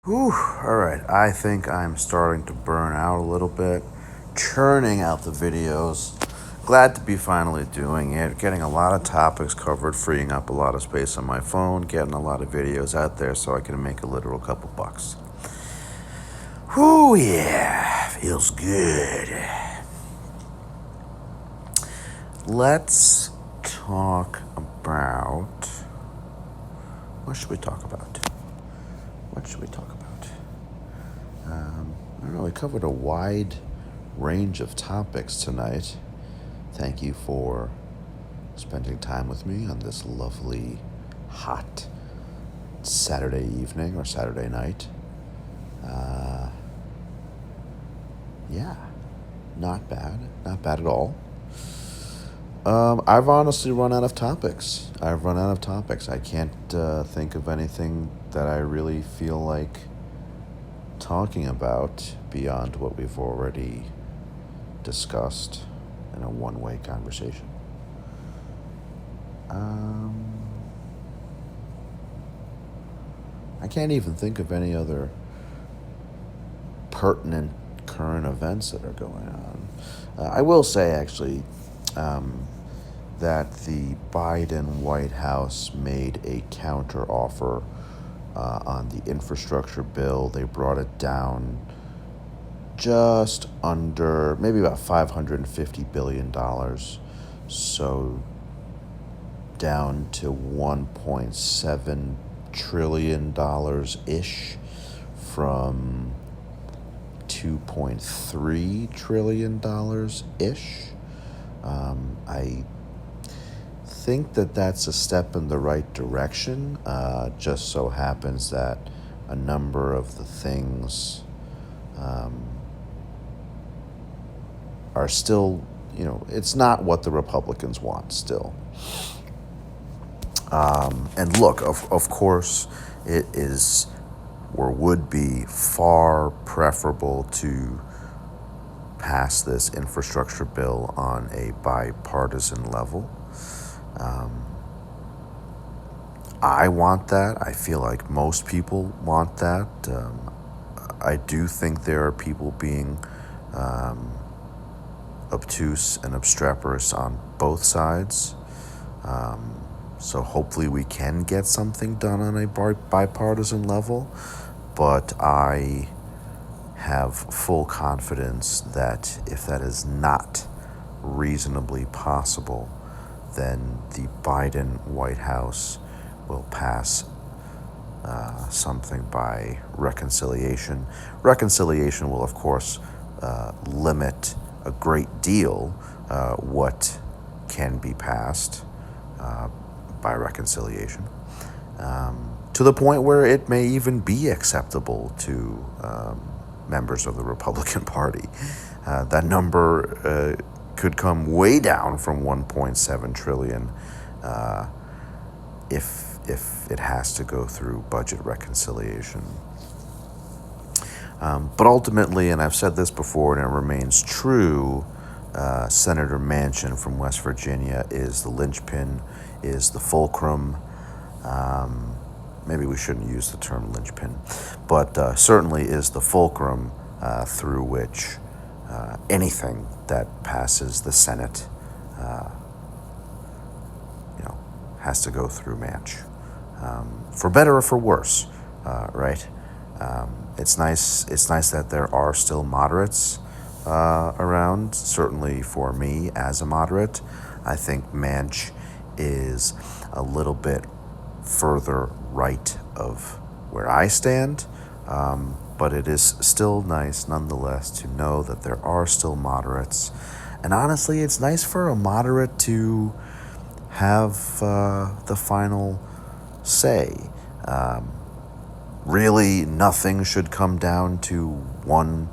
Whew, all right, I think I'm starting to burn out a little bit, churning out the videos. Glad to be finally doing it, getting a lot of topics covered, freeing up a lot of space on my phone, getting a lot of videos out there so I can make a literal couple bucks. Whew, yeah, feels good. Let's talk about. What should we talk about? What should we talk about? I don't know, we covered a wide range of topics tonight. Thank you for spending time with me on this lovely, hot Saturday evening or Saturday night. Yeah, not bad. Not bad at all. I've honestly run out of topics. I can't think of anything that I really feel like talking about beyond what we've already discussed in a one-way conversation. I can't even think of any other pertinent current events that are going on. I will say, actually, that the Biden White House made a counteroffer on the infrastructure bill. They brought it down just under, maybe about $550 billion. So down to $1.7 trillion-ish from $2.3 trillion-ish. I think that that's a step in the right direction. Just so happens that a number of the things are still, it's not what the Republicans want still. And look, of course, it is or would be far preferable to pass this infrastructure bill on a bipartisan level. I want that. I feel like most people want that. I do think there are people being obtuse and obstreperous on both sides. So hopefully we can get something done on a bipartisan level. But I have full confidence that if that is not reasonably possible, then the Biden White House will pass something by reconciliation. Reconciliation will, of course, limit a great deal what can be passed by reconciliation, to the point where it may even be acceptable to members of the Republican Party. That number could come way down from 1.7 trillion if it has to go through budget reconciliation. But ultimately, and I've said this before and it remains true, Senator Manchin from West Virginia is the linchpin, is the fulcrum. Maybe we shouldn't use the term linchpin, but certainly is the fulcrum through which anything that passes the Senate has to go through Manch. For better or for worse, right? It's nice that there are still moderates around. Certainly for me as a moderate, I think Manch is a little bit further right of where I stand, but it is still nice nonetheless to know that there are still moderates. And honestly, it's nice for a moderate to have the final say. Really, nothing should come down to one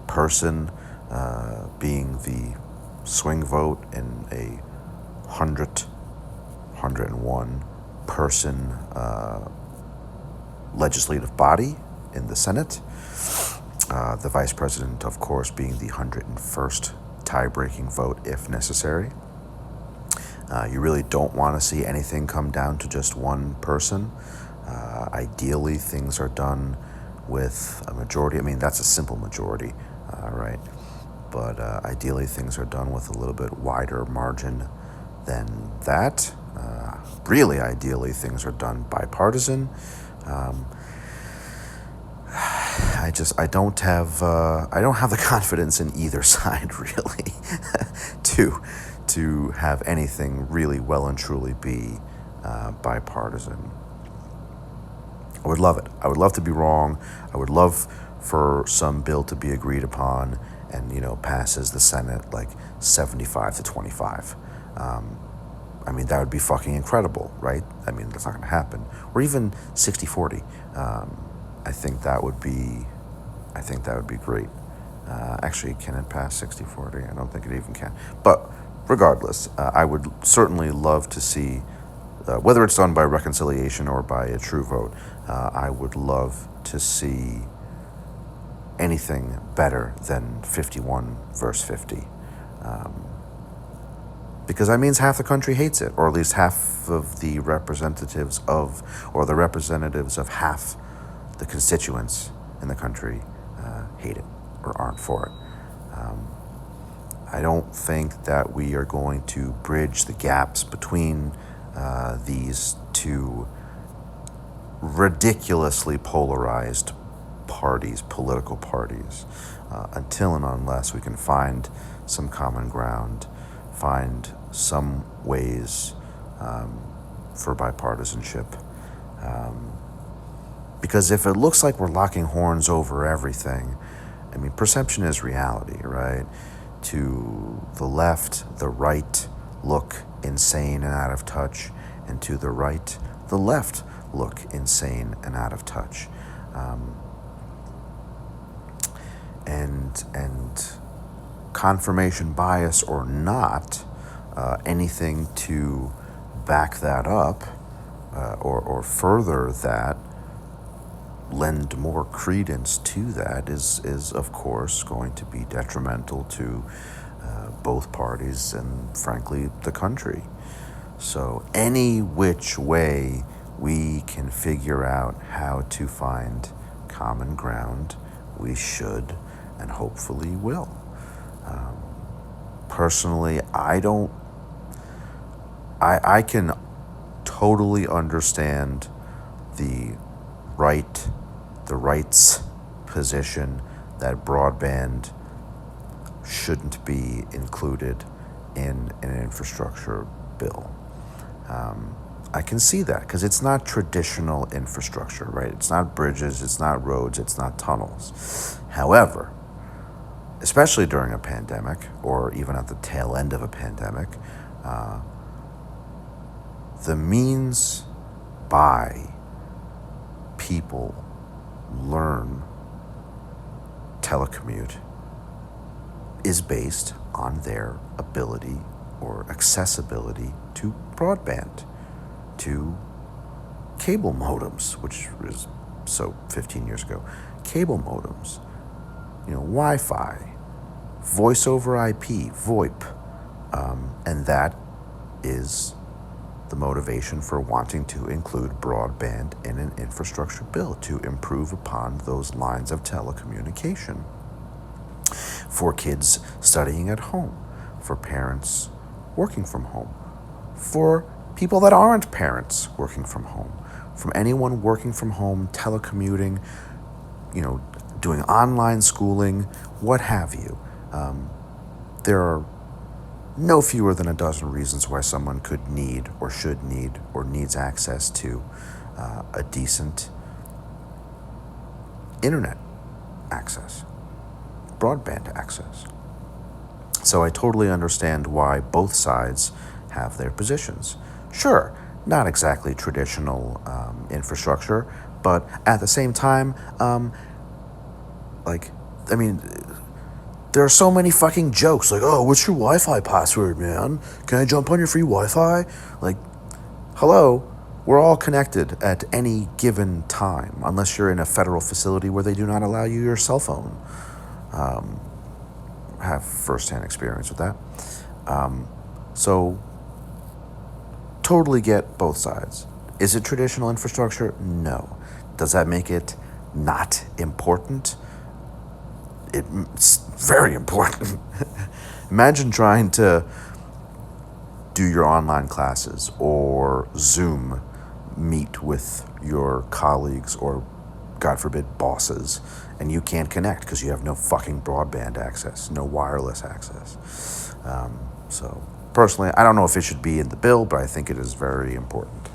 person being the swing vote in a 101 person legislative body in the Senate. The vice president, of course, being the 101st tie-breaking vote if necessary. You really don't want to see anything come down to just one person. Ideally, things are done with a majority. I mean, that's a simple majority, right? But ideally, things are done with a little bit wider margin than that. Really, ideally, things are done bipartisan. I don't have the confidence in either side really to have anything really well and truly be bipartisan. I would love it. I would love to be wrong. I would love for some bill to be agreed upon and, passes the Senate like 75 to 25. I mean, that would be fucking incredible, right? I mean, that's not going to happen. Or even 60-40. I think that would be great. Actually, can it pass 60-40? I don't think it even can. But regardless, I would certainly love to see, whether it's done by reconciliation or by a true vote, I would love to see anything better than 51 versus 50. Because that means half the country hates it, or at least half of the representatives of half the constituents in the country hate it or aren't for it. I don't think that we are going to bridge the gaps between these two ridiculously polarized political parties, until and unless we can find some common ground, find some ways for bipartisanship. Because if it looks like we're locking horns over everything, I mean, perception is reality, right? To the left, the right look insane and out of touch, and to the right, the left look insane and out of touch. And confirmation bias or not, anything to back that up or further that, lend more credence to that is of course going to be detrimental to both parties and frankly the country. So any which way we can figure out how to find common ground, we should and hopefully will. Personally, I can totally understand the right's position that broadband shouldn't be included in an infrastructure bill. I can see that because it's not traditional infrastructure, right? It's not bridges, it's not roads, it's not tunnels. However, especially during a pandemic or even at the tail end of a pandemic, the means by people learn telecommute is based on their ability or accessibility to broadband, to cable modems, which was so 15 years ago, cable modems, Wi-Fi, voice over IP, VoIP, and that is the motivation for wanting to include broadband in an infrastructure bill to improve upon those lines of telecommunication for kids studying at home, for parents working from home, for people that aren't parents working from home, from anyone working from home, telecommuting, doing online schooling, what have you. There are no fewer than a dozen reasons why someone could need or should need or needs access to a decent internet access, broadband access. So I totally understand why both sides have their positions. Sure, not exactly traditional infrastructure, but at the same time, there are so many fucking jokes, like, oh, what's your Wi-Fi password, man? Can I jump on your free Wi-Fi? Like, hello, we're all connected at any given time, unless you're in a federal facility where they do not allow you your cell phone. Have firsthand experience with that. So, totally get both sides. Is it traditional infrastructure? No. Does that make it not important. It's very important. Imagine trying to do your online classes or Zoom meet with your colleagues or, God forbid, bosses, and you can't connect because you have no fucking broadband access, no wireless access. So, personally, I don't know if it should be in the bill, but I think it is very important.